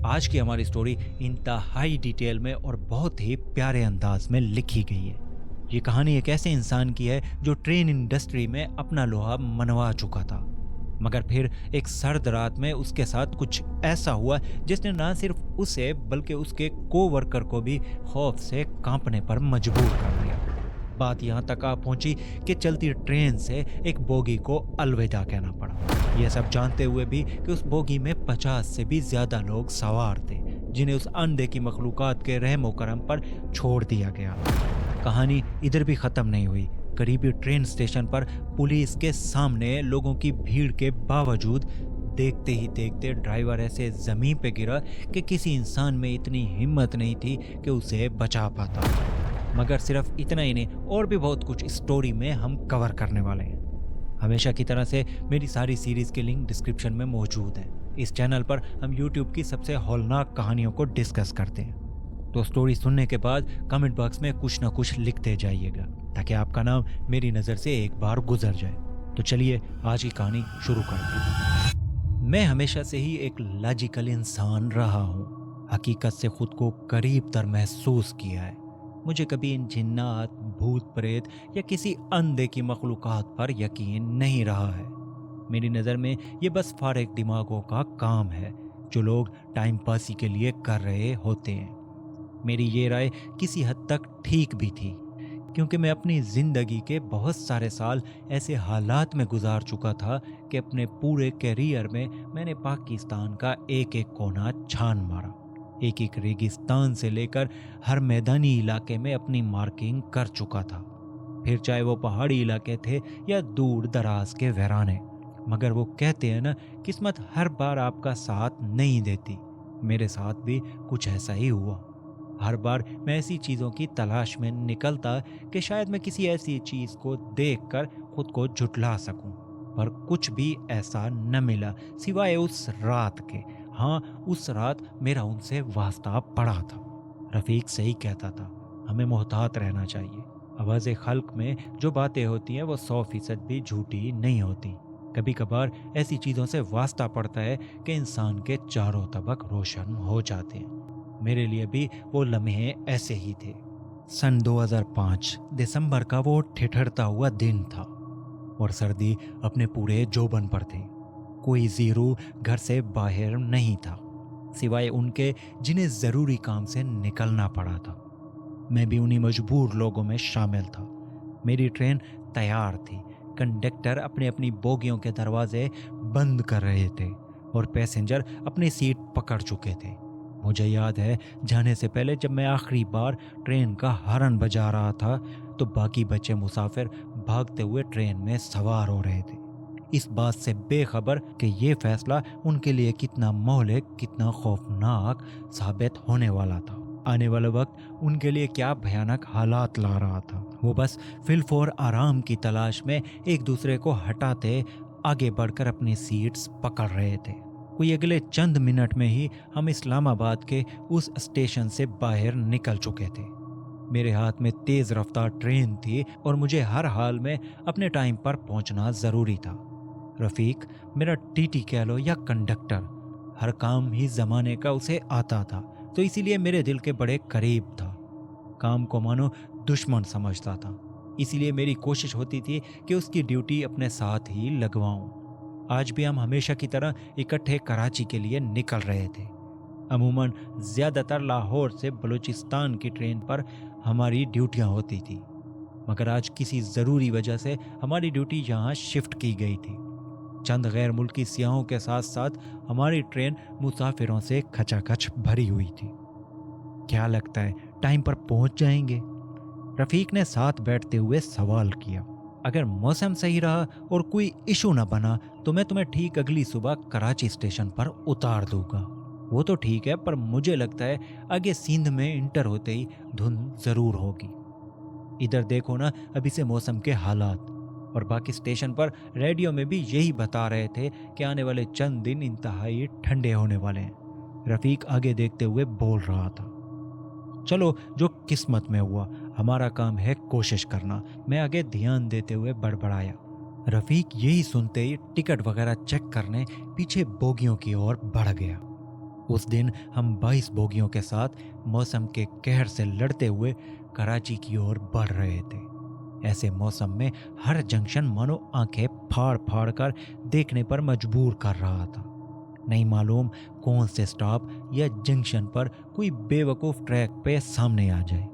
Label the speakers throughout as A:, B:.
A: آج کی ہماری سٹوری انتہائی ڈیٹیل میں اور بہت ہی پیارے انداز میں لکھی گئی ہے۔ یہ کہانی ایک ایسے انسان کی ہے جو ٹرین انڈسٹری میں اپنا لوہا منوا چکا تھا، مگر پھر ایک سرد رات میں اس کے ساتھ کچھ ایسا ہوا جس نے نہ صرف اسے بلکہ اس کے کو ورکر کو بھی خوف سے کانپنے پر مجبور کر دیا۔ بات یہاں تک آ پہنچی کہ چلتی ٹرین سے ایک بوگی کو الوداع کہنا پڑا، یہ سب جانتے ہوئے بھی کہ اس بوگی میں 50 سے بھی زیادہ لوگ سوار تھے جنہیں اس اندیکھی مخلوقات کے رحم و کرم پر چھوڑ دیا گیا۔ کہانی ادھر بھی ختم نہیں ہوئی۔ قریبی ٹرین سٹیشن پر پولیس کے سامنے لوگوں کی بھیڑ کے باوجود دیکھتے ہی دیکھتے ڈرائیور ایسے زمین پہ گرا کہ کسی انسان میں اتنی ہمت نہیں تھی کہ اسے بچا پاتا۔ مگر صرف اتنا ہی نہیں، اور بھی بہت کچھ اسٹوری میں ہم کور کرنے والے ہیں۔ ہمیشہ کی طرح سے میری ساری سیریز کے لنک ڈسکرپشن میں موجود ہیں۔ اس چینل پر ہم یوٹیوب کی سب سے ہولناک کہانیوں کو ڈسکس کرتے ہیں، تو سٹوری سننے کے بعد کمنٹ باکس میں کچھ نہ کچھ لکھتے جائیے گا تاکہ آپ کا نام میری نظر سے ایک بار گزر جائے۔ تو چلیے آج کی کہانی شروع کرتے ہیں۔ میں ہمیشہ سے ہی ایک لاجیکل انسان رہا ہوں، حقیقت سے خود کو قریب تر محسوس کیا ہے۔ مجھے کبھی ان جنات، بھوت پریت یا کسی اندیکھی مخلوقات پر یقین نہیں رہا ہے۔ میری نظر میں یہ بس فارغ دماغوں کا کام ہے جو لوگ ٹائم پاسی کے لیے کر رہے ہوتے ہیں۔ میری یہ رائے کسی حد تک ٹھیک بھی تھی، کیونکہ میں اپنی زندگی کے بہت سارے سال ایسے حالات میں گزار چکا تھا کہ اپنے پورے کیریئر میں نے پاکستان کا ایک ایک کونا چھان مارا، ایک ایک ریگستان سے لے کر ہر میدانی علاقے میں اپنی مارکنگ کر چکا تھا، پھر چاہے وہ پہاڑی علاقے تھے یا دور دراز کے ویرانے۔ مگر وہ کہتے ہیں نا، قسمت ہر بار آپ کا ساتھ نہیں دیتی۔ میرے ساتھ بھی کچھ ایسا ہی ہوا۔ ہر بار میں ایسی چیزوں کی تلاش میں نکلتا کہ شاید میں کسی ایسی چیز کو دیکھ کر خود کو جھٹلا سکوں، پر کچھ بھی ایسا نہ ملا سوائے اس رات کے۔ ہاں، اس رات میرا ان سے واسطہ پڑا تھا۔ رفیق صحیح کہتا تھا، ہمیں محتاط رہنا چاہیے۔ آواز خلق میں جو باتیں ہوتی ہیں وہ 100% بھی جھوٹی نہیں ہوتی۔ کبھی کبھار ایسی چیزوں سے واسطہ پڑتا ہے کہ انسان کے چاروں طبق روشن ہو جاتے ہیں۔ میرے لیے بھی وہ لمحے ایسے ہی تھے۔ سن 2005 دسمبر کا وہ ٹھٹھرتا ہوا دن تھا اور سردی اپنے پورے جوبن پر تھی۔ کوئی زیرو گھر سے باہر نہیں تھا سوائے ان کے جنہیں ضروری کام سے نکلنا پڑا تھا۔ میں بھی انہی مجبور لوگوں میں شامل تھا۔ میری ٹرین تیار تھی، کنڈکٹر اپنی اپنی بوگیوں کے دروازے بند کر رہے تھے اور پیسنجر اپنی سیٹ پکڑ چکے تھے۔ مجھے یاد ہے جانے سے پہلے جب میں آخری بار ٹرین کا ہارن بجا رہا تھا تو باقی بچے مسافر بھاگتے ہوئے ٹرین میں سوار ہو رہے تھے، اس بات سے بے خبر کہ یہ فیصلہ ان کے لیے کتنا مہلک، کتنا خوفناک ثابت ہونے والا تھا۔ آنے والا وقت ان کے لیے کیا بھیانک حالات لا رہا تھا۔ وہ بس فل فور آرام کی تلاش میں ایک دوسرے کو ہٹاتے آگے بڑھ کر اپنی سیٹس پکڑ رہے تھے۔ کوئی اگلے چند منٹ میں ہی ہم اسلام آباد کے اس اسٹیشن سے باہر نکل چکے تھے۔ میرے ہاتھ میں تیز رفتار ٹرین تھی اور مجھے ہر حال میں اپنے ٹائم پر پہنچنا ضروری تھا۔ رفیق، میرا ٹی ٹی کہہ لو یا کنڈکٹر، ہر کام ہی زمانے کا اسے آتا تھا، تو اسی لیے میرے دل کے بڑے قریب تھا۔ کام کو مانو دشمن سمجھتا تھا، اسی لیے میری کوشش ہوتی تھی کہ اس کی ڈیوٹی اپنے ساتھ ہی لگواؤں۔ آج بھی ہم ہمیشہ کی طرح اکٹھے کراچی کے لیے نکل رہے تھے۔ عموماً زیادہ تر لاہور سے بلوچستان کی ٹرین پر ہماری ڈیوٹیاں ہوتی تھی، مگر آج کسی ضروری وجہ سے ہماری ڈیوٹی یہاں شفٹ کی گئی تھی۔ چند غیر ملکی سیاحوں کے ساتھ ساتھ ہماری ٹرین مسافروں سے کھچا کھچ بھری ہوئی تھی۔ کیا لگتا ہے ٹائم پر پہنچ جائیں گے؟ رفیق نے ساتھ بیٹھتے ہوئے سوال کیا۔ اگر موسم صحیح رہا اور کوئی ایشو نہ بنا تو میں تمہیں ٹھیک اگلی صبح کراچی اسٹیشن پر اتار دوں گا۔ وہ تو ٹھیک ہے، پر مجھے لگتا ہے آگے سندھ میں انٹر ہوتے ہی دھند ضرور ہوگی۔ ادھر دیکھو نا ابھی سے موسم کے حالات، اور باقی اسٹیشن پر ریڈیو میں بھی یہی بتا رہے تھے کہ آنے والے چند دن انتہائی ٹھنڈے ہونے والے ہیں۔ رفیق آگے دیکھتے ہوئے بول رہا تھا۔ چلو جو قسمت میں ہوا، ہمارا کام ہے کوشش کرنا، میں آگے دھیان دیتے ہوئے بڑبڑایا۔ رفیق یہی سنتے ہی ٹکٹ وغیرہ چیک کرنے پیچھے بوگیوں کی اور بڑھ گیا۔ उस दिन हम 22 बोगियों के साथ मौसम के कहर से लड़ते हुए कराची की ओर बढ़ रहे थे। ऐसे मौसम में हर जंक्शन मानो आंखें फाड़ फाड़ कर देखने पर मजबूर कर रहा था। नहीं मालूम कौन से स्टॉप या जंक्शन पर कोई बेवकूफ़ ट्रैक पे सामने आ जाए।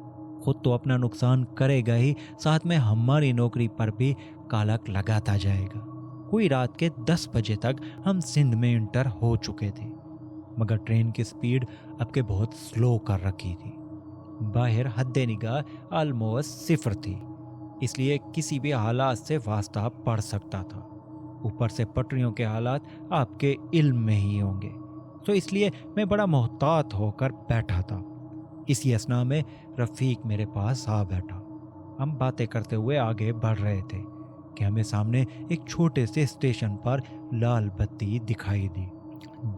A: खुद तो अपना नुकसान करेगा ही, साथ में हमारी नौकरी पर भी कालक लगाता जाएगा। कोई रात के 10 बजे तक हम सिंध में इंटर हो चुके थे, मगर ट्रेन की स्पीड अब के बहुत स्लो कर रखी थी। बाहर हद्दे निगाह ऑलमोस्ट सिफर थी, इसलिए किसी भी हालात से वास्ता पड़ सकता था। ऊपर से पटरियों के हालात आपके इल्म में ही होंगे, तो इसलिए मैं बड़ा मोहतात होकर बैठा था। इसी असना में रफ़ीक मेरे पास आ बैठा। हम बातें करते हुए आगे बढ़ रहे थे कि हमें सामने एक छोटे से स्टेशन पर लाल बत्ती दिखाई दी।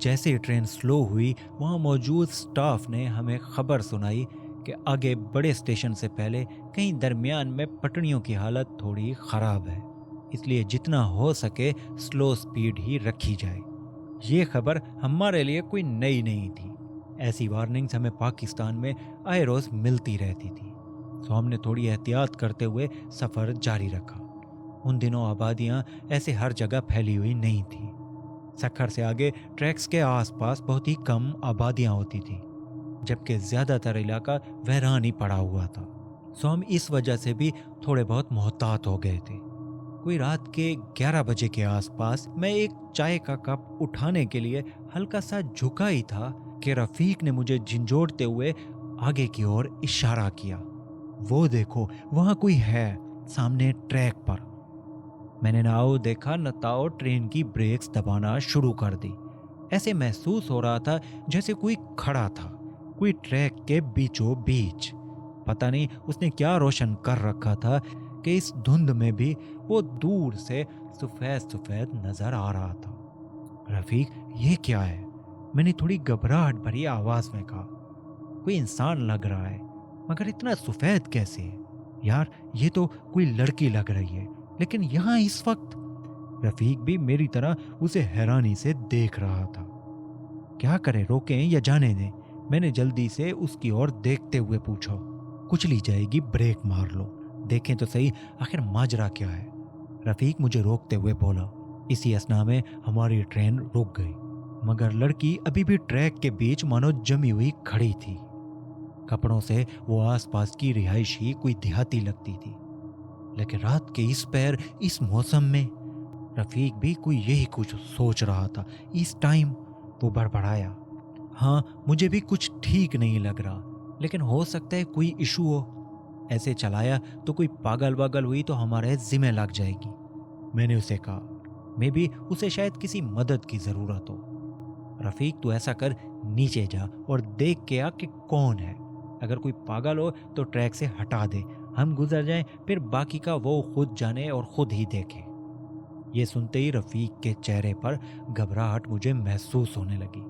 A: जैसे ही ट्रेन स्लो हुई, वहाँ मौजूद स्टाफ ने हमें खबर सुनाई कि आगे बड़े स्टेशन से पहले कहीं दरमियान में पटरियों की हालत थोड़ी ख़राब है, इसलिए जितना हो सके स्लो स्पीड ही रखी जाए। ये खबर हमारे लिए कोई नई नहीं थी। ऐसी वार्निंग्स हमें पाकिस्तान में आए रोज़ मिलती रहती थी, तो हमने थोड़ी एहतियात करते हुए सफ़र जारी रखा। उन दिनों आबादियाँ ऐसे हर जगह फैली हुई नहीं थी। सखर से आगे ट्रैक्स के आसपास बहुत ही कम आबादियाँ होती थी, जबकि ज़्यादातर इलाका वैरान ही पड़ा हुआ था। सो हम इस वजह से भी थोड़े बहुत मोहतात हो गए थे। कोई रात के 11 बजे के आसपास मैं एक चाय का कप उठाने के लिए हल्का सा झुका ही था कि रफ़ीक ने मुझे झंझोड़ते हुए आगे की ओर इशारा किया। वो देखो, वहाँ कोई है सामने ट्रैक पर। मैंने नाओ देखा न ताओ ट्रेन की ब्रेक्स दबाना शुरू कर दी। ऐसे महसूस हो रहा था जैसे कोई खड़ा था, कोई ट्रैक के बीचों बीच। पता नहीं उसने क्या रोशन कर रखा था कि इस धुंध में भी वो दूर से सफ़ेद सफ़ेद नजर आ रहा था। रफ़ीक, ये क्या है? मैंने थोड़ी घबराहट भरी आवाज़ में कहा। कोई इंसान लग रहा है, मगर इतना सफ़ेद कैसे है? यार, ये तो कोई लड़की लग रही है, लेकिन यहाँ इस वक्त? रफ़ीक भी मेरी तरह उसे हैरानी से देख रहा था। क्या करें, रोकें या जाने दें? मैंने जल्दी से उसकी ओर देखते हुए पूछा। कुचली जाएगी, ब्रेक मार लो, देखें तो सही आखिर माजरा क्या है। रफ़ीक मुझे रोकते हुए बोला। इसी असना में हमारी ट्रेन रुक गई, मगर लड़की अभी भी ट्रैक के बीच मानो जमी हुई खड़ी थी। कपड़ों से वो आसपास की रिहायशी कोई देहाती लगती थी, लेकिन रात के इस पैर, इस मौसम में रफ़ीक भी कोई यही कुछ सोच रहा था। इस टाइम वो बड़बड़ाया। हाँ, मुझे भी कुछ ठीक नहीं लग रहा, लेकिन हो सकता है कोई इशू हो। ऐसे चलाया तो कोई पागल वागल हुई तो हमारे जिम्मे लग जाएगी। मैंने उसे कहा, मैं भी उसे शायद किसी मदद की ज़रूरत हो। रफ़ीक, तू ऐसा कर, नीचे जा और देख के आ कि कौन है। अगर कोई पागल हो तो ट्रैक से हटा दे, हम गुजर जाएं, फिर बाकी का वो खुद जाने और खुद ही देखे। ये सुनते ही रफ़ीक के चेहरे पर घबराहट मुझे महसूस होने लगी।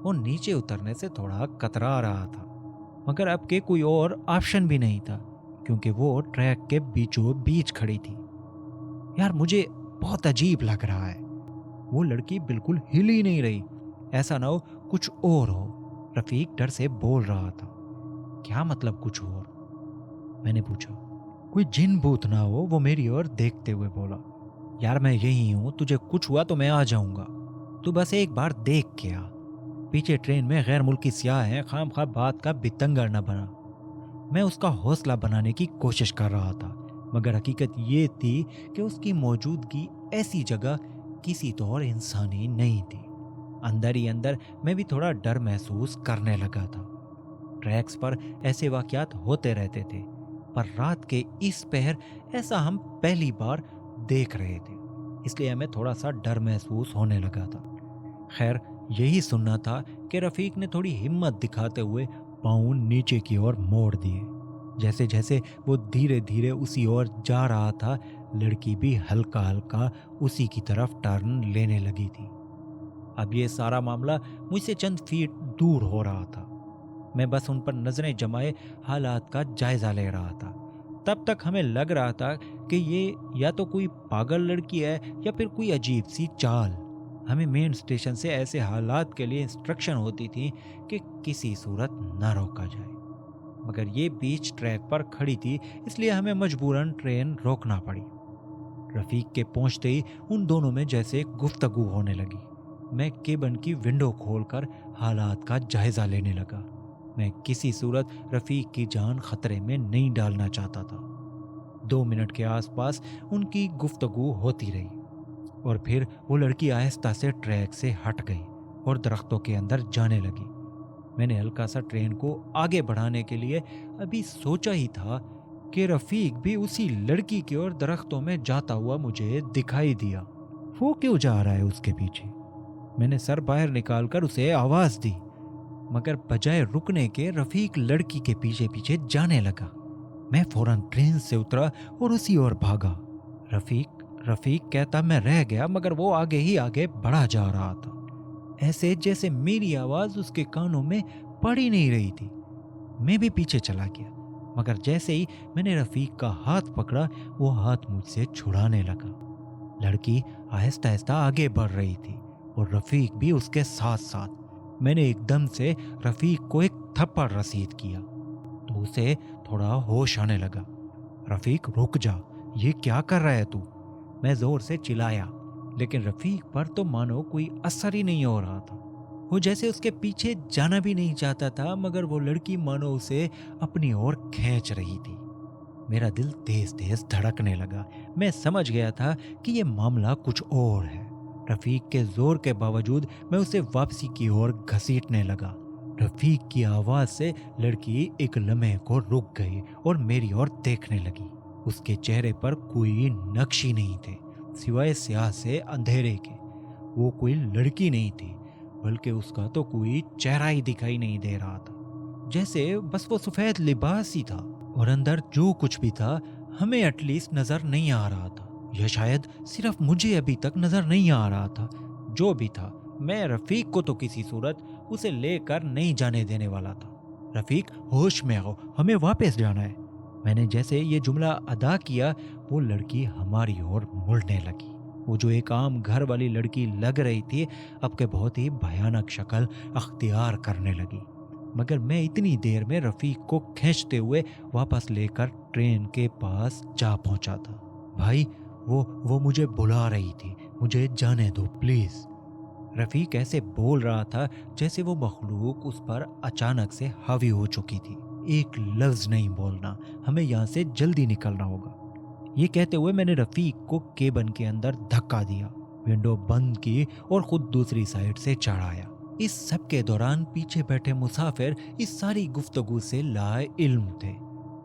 A: वो नीचे उतरने से थोड़ा कतरा रहा था, मगर अब के कोई और ऑप्शन भी नहीं था, क्योंकि वो ट्रैक के बीचों बीच खड़ी थी। यार, मुझे बहुत अजीब लग रहा है। वो लड़की बिल्कुल हिल ही नहीं रही। ऐसा ना हो कुछ और हो, रफ़ीक डर से बोल रहा था। क्या मतलब कुछ और? मैंने पूछा। कोई जिन भूत ना हो, वो मेरी ओर देखते हुए बोला। यार, मैं यही हूँ, तुझे कुछ हुआ तो मैं आ जाऊंगा, तू बस एक बार देख के आ। पीछे ट्रेन में गैर मुल्की सियाह हैं, खामखा बात का बितंगर न बना। मैं उसका हौसला बनाने की कोशिश कर रहा था, मगर हकीकत ये थी कि उसकी मौजूदगी ऐसी जगह किसी तो और इंसानी नहीं थी। अंदर ही अंदर मैं भी थोड़ा डर महसूस करने लगा था। ट्रैक्स पर ऐसे वाकयात होते रहते थे, पर रात के इस पहर ऐसा हम पहली बार देख रहे थे, इसलिए हमें थोड़ा सा डर महसूस होने लगा था। खैर, यही सुनना था कि रफ़ीक ने थोड़ी हिम्मत दिखाते हुए पाँव नीचे की ओर मोड़ दिए। जैसे जैसे वो धीरे धीरे उसी ओर जा रहा था, लड़की भी हल्का हल्का उसी की तरफ टर्न लेने लगी थी। अब ये सारा मामला मुझसे चंद फीट दूर हो रहा था। मैं बस उन पर नजरें जमाए हालात का जायजा ले रहा था। तब तक हमें लग रहा था कि ये या तो कोई पागल लड़की है या फिर कोई अजीब सी चाल। हमें मेन स्टेशन से ऐसे हालात के लिए इंस्ट्रक्शन होती थी कि किसी सूरत ना रोका जाए, मगर ये बीच ट्रैक पर खड़ी थी, इसलिए हमें मजबूरन ट्रेन रोकना पड़ी। रफीक के पहुंचते ही उन दोनों में जैसे गुफ्तगू होने लगी। मैं केबिन की विंडो खोलकर हालात का जायजा लेने लगा। मैं किसी सूरत रफीक की जान खतरे में नहीं डालना चाहता था। 2 मिनट के आसपास उनकी गुफ्तगू होती रही और फिर वो लड़की आहिस्ता से ट्रैक से हट गई और दरख्तों के अंदर जाने लगी। मैंने हल्का सा ट्रेन को आगे बढ़ाने के लिए अभी सोचा ही था कि रफीक भी उसी लड़की की ओर दरख्तों में जाता हुआ मुझे दिखाई दिया। वो क्यों जा रहा है उसके पीछे? मैंने सर बाहर निकालकर उसे आवाज दी, मगर बजाय रुकने के रफीक लड़की के पीछे पीछे जाने लगा। मैं फौरन ट्रेन से उतरा और उसी ओर भागा। रफीक कहता मैं रह गया, मगर वो आगे ही आगे बढ़ा जा रहा था, ऐसे जैसे मेरी आवाज उसके कानों में पड़ ही नहीं रही थी। मैं भी पीछे चला गया, मगर जैसे ही मैंने रफीक का हाथ पकड़ा, वो हाथ मुझसे छुड़ाने लगा। लड़की आहिस्ता आहिस्ता आगे बढ़ रही थी और रफीक भी उसके साथ साथ। मैंने एकदम से रफीक को एक थप्पड़ रसीद किया तो उसे थोड़ा होश आने लगा। रफीक रुक जा, ये क्या कर रहा है तू? मैं जोर से चिल्लाया, लेकिन रफीक पर तो मानो कोई असर ही नहीं हो रहा था। वो जैसे उसके पीछे जाना भी नहीं चाहता था, मगर वो लड़की मानो उसे अपनी ओर खींच रही थी। मेरा दिल तेज तेज धड़कने लगा। मैं समझ गया था कि ये मामला कुछ और है। रफीक के जोर के बावजूद मैं उसे वापसी की ओर घसीटने लगा। रफीक की आवाज से लड़की एक लम्हे को रुक गई और मेरी ओर देखने लगी। उसके चेहरे पर कोई नक्श ही नहीं थे, सिवाय स्याह से अंधेरे के। वो कोई लड़की नहीं थी, बल्कि उसका तो कोई चेहरा ही दिखाई नहीं दे रहा था, जैसे बस वो सफेद लिबास ही था और अंदर जो कुछ भी था हमें एटलीस्ट नजर नहीं आ रहा था, या शायद सिर्फ मुझे अभी तक नजर नहीं आ रहा था। जो भी था, मैं रफीक को तो किसी सूरत उसे लेकर नहीं जाने देने वाला था। रफीक, होश में आओ, हमें वापस जाना है। मैंने जैसे ये जुमला अदा किया, वो लड़की हमारी ओर मुड़ने लगी। वो जो एक आम घर वाली लड़की लग रही थी, अब के बहुत ही भयानक शक्ल अख्तियार करने लगी। मगर मैं इतनी देर में रफीक को खींचते हुए वापस लेकर ट्रेन के पास जा पहुंचा था। भाई, वो मुझे बुला रही थी, मुझे जाने दो प्लीज। रफीक ऐसे बोल रहा था जैसे वो मखलूक उस पर अचानक से हावी हो चुकी थी। एक लफ्ज नहीं बोलना, हमें यहाँ से जल्दी निकलना होगा। ये कहते हुए मैंने रफीक को केबिन के अंदर धक्का दिया, विंडो बंद की और खुद दूसरी साइड से चढ़ आया। इस सब के दौरान पीछे बैठे मुसाफिर इस सारी गुफ्तगू से लाए इल्म थे।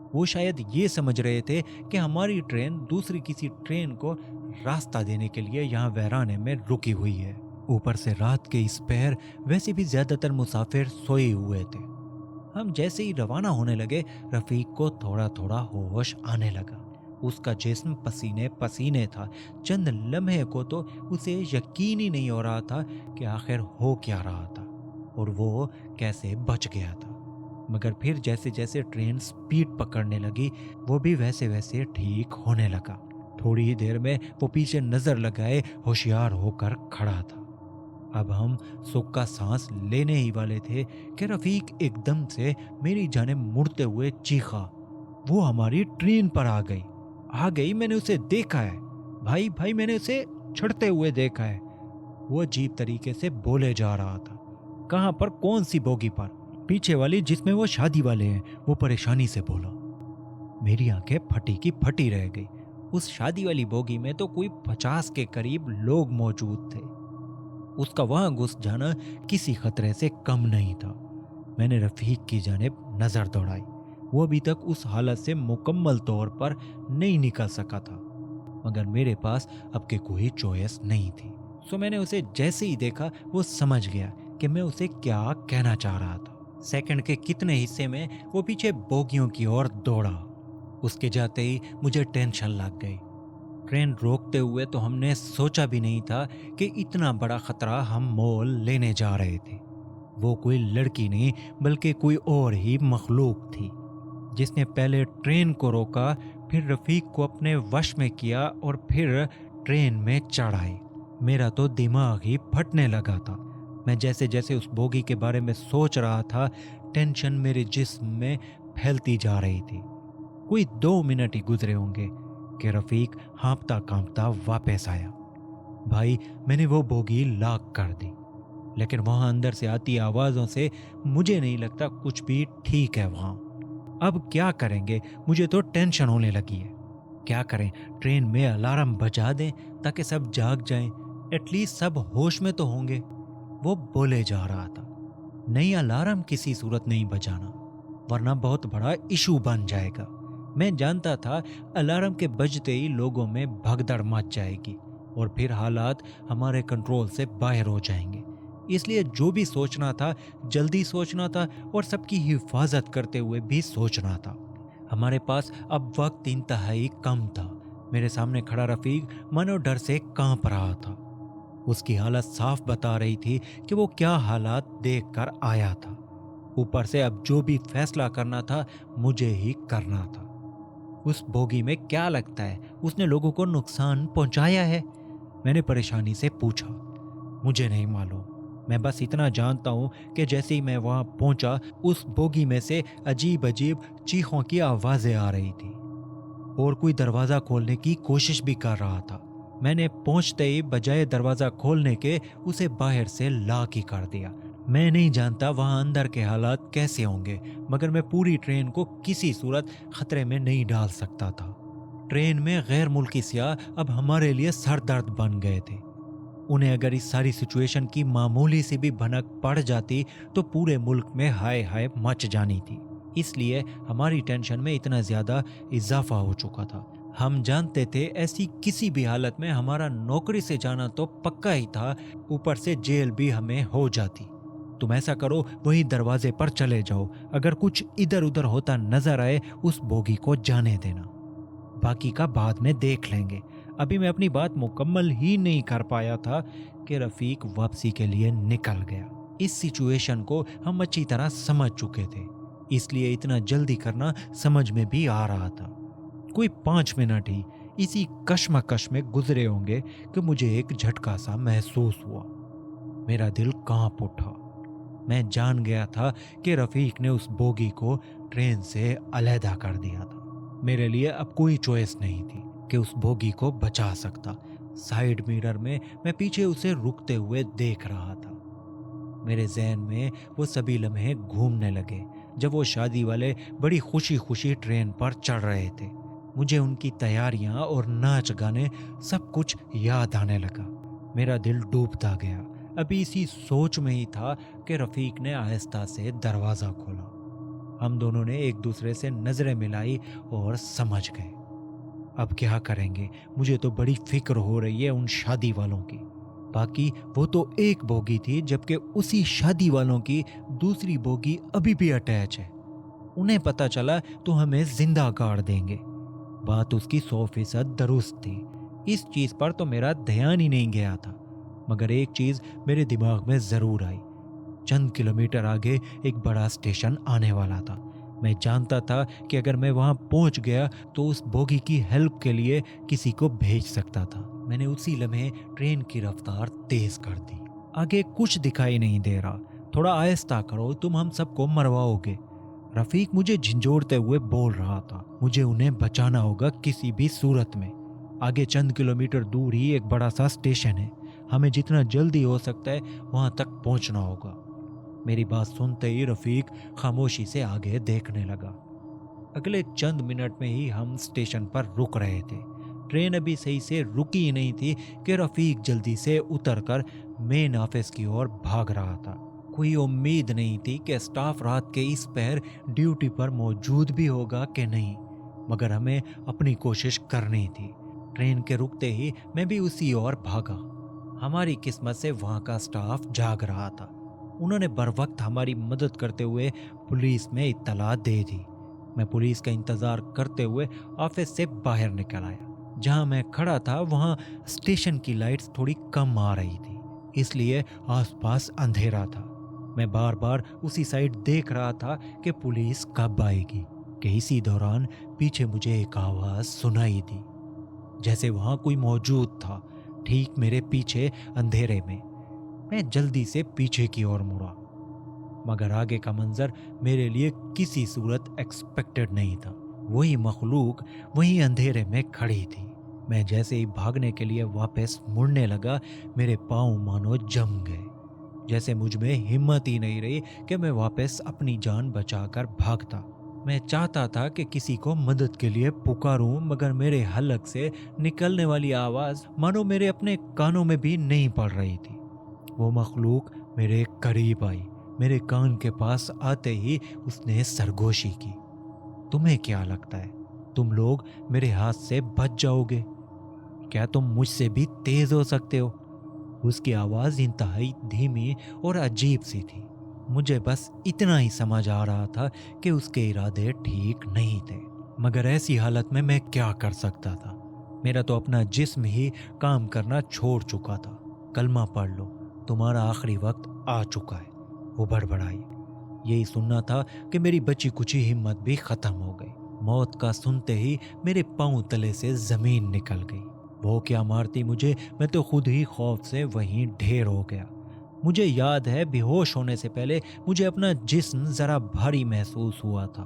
A: वो शायद ये समझ रहे थे कि हमारी ट्रेन दूसरी किसी ट्रेन को रास्ता देने के लिए यहाँ वैराने में रुकी हुई है। ऊपर से रात के इस पहर वैसे भी ज्यादातर मुसाफिर सोए हुए थे। हम जैसे ही रवाना होने लगे, रफीक को थोड़ा थोड़ा होश आने लगा। उसका जिस्म पसीने पसीने था। चंद लम्हे को तो उसे यकीन ही नहीं हो रहा था कि आखिर हो क्या रहा था और वो कैसे बच गया था। मगर फिर जैसे जैसे ट्रेन स्पीड पकड़ने लगी, वो भी वैसे वैसे ठीक होने लगा। थोड़ी ही देर में वो पीछे नजर लगाए होशियार होकर खड़ा था। अब हम सुख का सांस लेने ही वाले थे कि रफीक एकदम से मेरी जानिब मुड़ते हुए चीखा। वो हमारी ट्रेन पर आ गई। मैंने उसे देखा है भाई, मैंने उसे चढ़ते हुए देखा है। वो अजीब तरीके से बोले जा रहा था। कहाँ पर? कौन सी बोगी पर? पीछे वाली, जिसमें वो शादी वाले हैं, वो परेशानी से बोला। मेरी आंखें फटी की फटी रह गई। उस शादी वाली बोगी में तो कोई 50 के करीब लोग मौजूद थे। उसका वहां घुस जाना किसी खतरे से कम नहीं था। मैंने रफीक की जानिब नजर दौड़ाई। वो अभी तक उस हालत से मुकम्मल तौर पर नहीं निकल सका था, मगर मेरे पास अब के कोई चॉइस नहीं थी। सो मैंने उसे जैसे ही देखा, वो समझ गया कि मैं उसे क्या कहना चाह रहा था। सेकंड के कितने हिस्से में वो पीछे बोगियों की ओर दौड़ा। उसके जाते ही मुझे टेंशन लग गई। ट्रेन रोकते हुए तो हमने सोचा भी नहीं था कि इतना बड़ा खतरा हम मोल लेने जा रहे थे। वो कोई लड़की नहीं, बल्कि कोई और ही मखलूक थी, जिसने पहले ट्रेन को रोका, फिर रफीक को अपने वश में किया और फिर ट्रेन में चढ़ आई। मेरा तो दिमाग ही फटने लगा था। मैं जैसे जैसे उस बोगी के बारे में सोच रहा था, टेंशन मेरे जिस्म में फैलती जा रही थी। कोई 2 मिनट ही गुजरे होंगे कि रफीक हाँफता कांपता वापस आया। भाई, मैंने वो बोगी लॉक कर दी, लेकिन वहां अंदर से आती आवाज़ों से मुझे नहीं लगता कुछ भी ठीक है वहां। अब क्या करेंगे? मुझे तो टेंशन होने लगी है। क्या करें? ट्रेन में अलार्म बजा दें ताकि सब जाग जाएं, एटलीस्ट सब होश में तो होंगे। वो बोले जा रहा था, नहीं, अलार्म किसी सूरत नहीं बजाना, वरना बहुत बड़ा इशू बन जाएगा। मैं जानता था अलार्म के बजते ही लोगों में भगदड़ मच जाएगी और फिर हालात हमारे कंट्रोल से बाहर हो जाएंगे। इसलिए जो भी सोचना था जल्दी सोचना था और सबकी हिफाजत करते हुए भी सोचना था। हमारे पास अब वक्त इंतहाई कम था। मेरे सामने खड़ा रफीक मानो डर से कांप रहा था। उसकी हालत साफ बता रही थी कि वो क्या हालात देख कर आया था। ऊपर से अब जो भी फैसला करना था मुझे ही करना था। उस बोगी में क्या लगता है उसने लोगों को नुकसान पहुंचाया है? मैंने परेशानी से पूछा। मुझे नहीं मालूम, मैं बस इतना जानता हूं कि जैसे ही मैं वहां पहुंचा, उस बोगी में से अजीब अजीब चीखों की आवाजें आ रही थी और कोई दरवाजा खोलने की कोशिश भी कर रहा था। मैंने पहुंचते ही बजाय दरवाजा खोलने के उसे बाहर से लॉक ही कर दिया। मैं नहीं जानता वहां अंदर के हालात कैसे होंगे, मगर मैं पूरी ट्रेन को किसी सूरत खतरे में नहीं डाल सकता था। ट्रेन में गैर मुल्की सियाह अब हमारे लिए सरदर्द बन गए थे। उन्हें अगर इस सारी सिचुएशन की मामूली सी भी भनक पड़ जाती तो पूरे मुल्क में हाय हाय मच जानी थी। इसलिए हमारी टेंशन में इतना ज्यादा इजाफा हो चुका था। हम जानते थे ऐसी किसी भी हालत में हमारा नौकरी से जाना तो पक्का ही था, ऊपर से जेल भी हमें हो जाती। तुम ऐसा करो, वही दरवाजे पर चले जाओ। अगर कुछ इधर उधर होता नजर आए उस बोगी को जाने देना, बाकी का बाद में देख लेंगे। अभी मैं अपनी बात मुकम्मल ही नहीं कर पाया था कि रफीक वापसी के लिए निकल गया। इस सिचुएशन को हम अच्छी तरह समझ चुके थे, इसलिए इतना जल्दी करना समझ में भी आ रहा था। कोई 5 मिनट ही इसी कश्मकश में गुजरे होंगे कि मुझे एक झटका सा महसूस हुआ। मेरा दिल कांप उठा। मैं जान गया था कि रफीक ने उस बोगी को ट्रेन से अलहदा कर दिया था। मेरे लिए अब कोई चॉइस नहीं थी कि उस बोगी को बचा सकता। साइड मिरर में मैं पीछे उसे रुकते हुए देख रहा था। मेरे जहन में वो सभी लम्हे घूमने लगे जब वो शादी वाले बड़ी खुशी खुशी ट्रेन पर चढ़ रहे थे। मुझे उनकी तैयारियां और नाच गाने सब कुछ याद आने लगा। मेरा दिल डूबता गया। अभी इसी सोच में ही था कि रफीक ने आहिस्ता से दरवाज़ा खोला। हम दोनों ने एक दूसरे से नजरें मिलाई और समझ गए अब क्या करेंगे। मुझे तो बड़ी फिक्र हो रही है उन शादी वालों की। बाकी वो तो एक बोगी थी, जबकि उसी शादी वालों की दूसरी बोगी अभी भी अटैच है। उन्हें पता चला तो हमें जिंदा गाड़ देंगे। बात उसकी 100% दुरुस्त थी। इस चीज पर तो मेरा ध्यान ही नहीं गया था, मगर एक चीज मेरे दिमाग में जरूर आई। चंद किलोमीटर आगे एक बड़ा स्टेशन आने वाला था। मैं जानता था कि अगर मैं वहां पहुंच गया तो उस बोगी की हेल्प के लिए किसी को भेज सकता था। मैंने उसी लम्हे ट्रेन की रफ्तार तेज कर दी। आगे कुछ दिखाई नहीं दे रहा। थोड़ा आहिस्ता करो, तुम हम सबको मरवाओगे, रफीक मुझे झंझोड़ते हुए बोल रहा था। मुझे उन्हें बचाना होगा किसी भी सूरत में। आगे चंद किलोमीटर दूर ही एक बड़ा सा स्टेशन है। हमें जितना जल्दी हो सकता है वहां तक पहुंचना होगा। मेरी बात सुनते ही रफीक खामोशी से आगे देखने लगा। अगले चंद मिनट में ही हम स्टेशन पर रुक रहे थे। ट्रेन अभी सही से रुकी ही नहीं थी कि रफीक जल्दी से उतरकर मेन ऑफिस की ओर भाग रहा था। कोई उम्मीद नहीं थी कि स्टाफ रात के इस पहर ड्यूटी पर मौजूद भी होगा कि नहीं, मगर हमें अपनी कोशिश करनी थी। ट्रेन के रुकते ही मैं भी उसी ओर भागा। हमारी किस्मत से वहां का स्टाफ जाग रहा था। उन्होंने बर वक्त हमारी मदद करते हुए पुलिस में इत्तला दे दी। मैं पुलिस का इंतजार करते हुए ऑफिस से बाहर निकल आया। जहां मैं खड़ा था वहां स्टेशन की लाइट्स थोड़ी कम आ रही थी, इसलिए आसपास अंधेरा था। मैं बार बार उसी साइड देख रहा था कि पुलिस कब आएगी, कि इसी दौरान पीछे मुझे एक आवाज सुनाई दी, जैसे वहां कोई मौजूद था। ठीक मेरे पीछे अंधेरे में। मैं जल्दी से पीछे की ओर मुड़ा, मगर आगे का मंजर मेरे लिए किसी सूरत एक्सपेक्टेड नहीं था। वही मखलूक वही अंधेरे में खड़ी थी। मैं जैसे ही भागने के लिए वापस मुड़ने लगा, मेरे पांव मानो जम गए, जैसे मुझ में हिम्मत ही नहीं रही कि मैं वापस अपनी जान बचाकर भागता। मैं चाहता था कि किसी को मदद के लिए पुकारूं, मगर मेरे हलक से निकलने वाली आवाज़ मानो मेरे अपने कानों में भी नहीं पड़ रही थी। वो मखलूक मेरे करीब आई। मेरे कान के पास आते ही उसने सरगोशी की। तुम्हें क्या लगता है तुम लोग मेरे हाथ से बच जाओगे? क्या तुम मुझसे भी तेज हो सकते हो? उसकी आवाज़ इंतहाई धीमी और अजीब सी थी। मुझे बस इतना ही समझ आ रहा था कि उसके इरादे ठीक नहीं थे, मगर ऐसी हालत में मैं क्या कर सकता था? मेरा तो अपना जिस्म ही काम करना छोड़ चुका था। कलमा पढ़ लो, तुम्हारा आखिरी वक्त आ चुका है, वो बड़बड़ाई। यही सुनना था कि मेरी बची कुची हिम्मत भी खत्म हो गई। मौत का सुनते ही मेरे पांव तले से जमीन निकल गई। वो क्या मारती मुझे, मैं तो खुद ही खौफ से वहीं ढेर हो गया। मुझे याद है बेहोश होने से पहले मुझे अपना जिस्म जरा भारी महसूस हुआ था,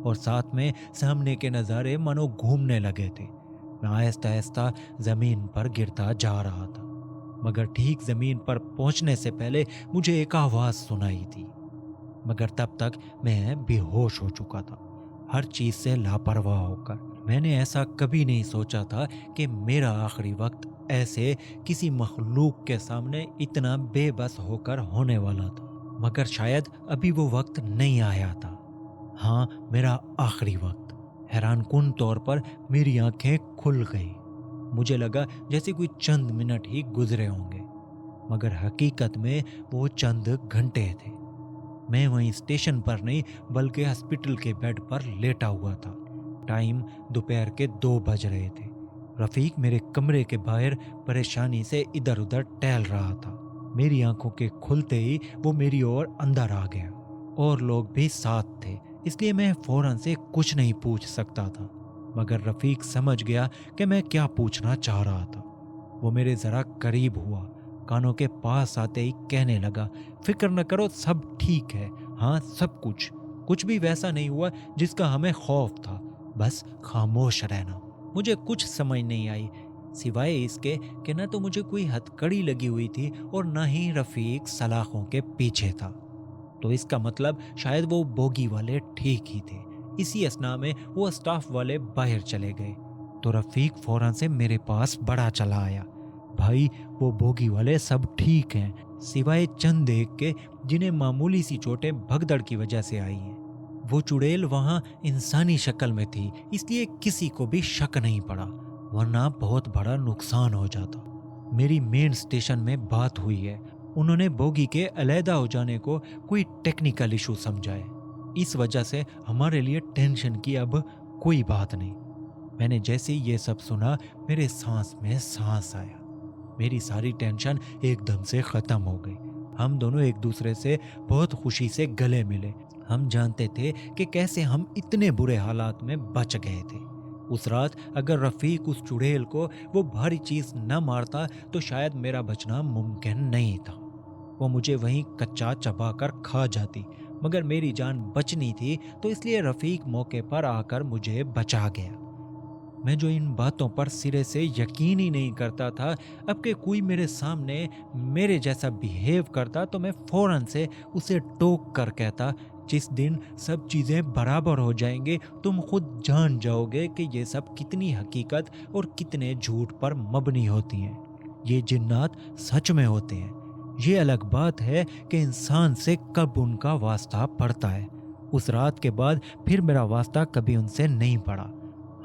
A: और साथ में सामने के नज़ारे मानो घूमने लगे थे। मैं आहिस्ता आहिस्ता ज़मीन पर गिरता जा रहा था, मगर ठीक ज़मीन पर पहुंचने से पहले मुझे एक आवाज़ सुनाई थी। मगर तब तक मैं बेहोश हो चुका था, हर चीज़ से लापरवाह होकर। मैंने ऐसा कभी नहीं सोचा था कि मेरा आखिरी वक्त ऐसे किसी मखलूक के सामने इतना बेबस होकर होने वाला था। मगर शायद अभी वो वक्त नहीं आया था। हाँ, मेरा आखिरी वक्त। हैरानकुन तौर पर मेरी आंखें खुल गई। मुझे लगा जैसे कोई चंद मिनट ही गुजरे होंगे, मगर हकीकत में वो चंद घंटे थे। मैं वहीं स्टेशन पर नहीं बल्कि हॉस्पिटल के बेड पर लेटा हुआ था। टाइम दोपहर के 2 बज रहे थे। रफीक मेरे कमरे के बाहर परेशानी से इधर उधर टहल रहा था। मेरी आंखों के खुलते ही वो मेरी ओर अंदर आ गया। और लोग भी साथ थे, इसलिए मैं फौरन से कुछ नहीं पूछ सकता था, मगर रफीक समझ गया कि मैं क्या पूछना चाह रहा था। वो मेरे ज़रा करीब हुआ, कानों के पास आते ही कहने लगा, फिक्र न करो, सब ठीक है। हाँ, सब कुछ भी वैसा नहीं हुआ जिसका हमें खौफ था। बस खामोश रहना। मुझे कुछ समझ नहीं आई, सिवाय इसके कि न तो मुझे कोई हथकड़ी लगी हुई थी और न ही रफीक सलाखों के पीछे था। तो इसका मतलब शायद वो बोगी वाले ठीक ही थे। इसी असना में वो स्टाफ वाले बाहर चले गए तो रफीक फौरन से मेरे पास बढ़ा चला आया। भाई, वो बोगी वाले सब ठीक हैं, सिवाय चंद एक के जिन्हें मामूली सी चोटें भगदड़ की वजह से आई हैं। वो चुड़ैल वहाँ इंसानी शक्ल में थी, इसलिए किसी को भी शक नहीं पड़ा, वरना बहुत बड़ा नुकसान हो जाता। मेरी मेन स्टेशन में बात हुई है। उन्होंने बोगी के अलहदा हो जाने को कोई टेक्निकल इशू समझा है। इस वजह से हमारे लिए टेंशन की अब कोई बात नहीं। मैंने जैसे ही ये सब सुना, मेरे सांस में सांस आया। मेरी सारी टेंशन एकदम से ख़त्म हो गई। हम दोनों एक दूसरे से बहुत खुशी से गले मिले। हम जानते थे कि कैसे हम इतने बुरे हालात में बच गए थे। उस रात अगर रफ़ीक उस चुड़ैल को वो भारी चीज़ न मारता तो शायद मेरा बचना मुमकिन नहीं था। वो मुझे वहीं कच्चा चबा कर खा जाती, मगर मेरी जान बचनी थी, तो इसलिए रफ़ीक मौके पर आकर मुझे बचा गया। मैं जो इन बातों पर सिरे से यकीन ही नहीं करता था, अब के कोई मेरे सामने मेरे जैसा बिहेव करता तो मैं फ़ौरन से उसे टोक कर कहता, जिस दिन सब चीज़ें बराबर हो जाएंगे तुम खुद जान जाओगे कि ये सब कितनी हकीकत और कितने झूठ पर मबनी होती हैं। ये जिन्नात सच में होते हैं। ये अलग बात है कि इंसान से कब उनका वास्ता पड़ता है। उस रात के बाद फिर मेरा वास्ता कभी उनसे नहीं पड़ा।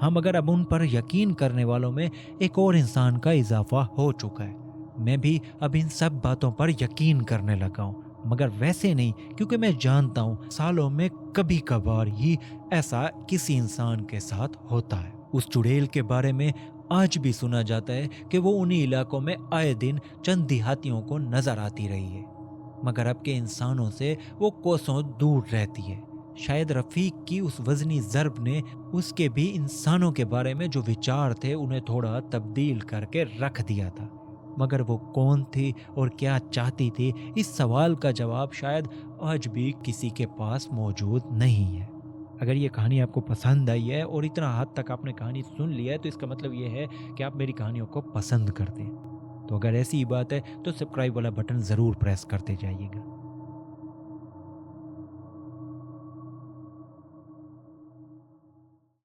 A: हाँ, मगर अब उन पर यकीन करने वालों में एक और इंसान का इजाफा हो चुका है। मैं भी अब इन सब बातों पर यकीन करने लगा हूँ, मगर वैसे नहीं, क्योंकि मैं जानता हूँ सालों में कभी कभार ही ऐसा किसी इंसान के साथ होता है। उस चुड़ैल के बारे में आज भी सुना जाता है कि वो उन्हीं इलाकों में आए दिन चंद देहातियों को नजर आती रही है, मगर अब के इंसानों से वो कोसों दूर रहती है। शायद रफ़ीक की उस वज़नी ज़र्ब ने उसके भी इंसानों के बारे में जो विचार थे उन्हें थोड़ा तब्दील करके रख दिया था। مگر وہ کون تھی اور کیا چاہتی تھی، اس سوال کا جواب شاید آج بھی کسی کے پاس موجود نہیں ہے۔ اگر یہ کہانی آپ کو پسند آئی ہے اور اتنا حد تک آپ نے کہانی سن لیا ہے تو اس کا مطلب یہ ہے کہ آپ میری کہانیوں کو پسند کرتے ہیں۔ تو اگر ایسی ہی بات ہے تو سبسکرائب والا بٹن ضرور پریس کرتے جائیے گا۔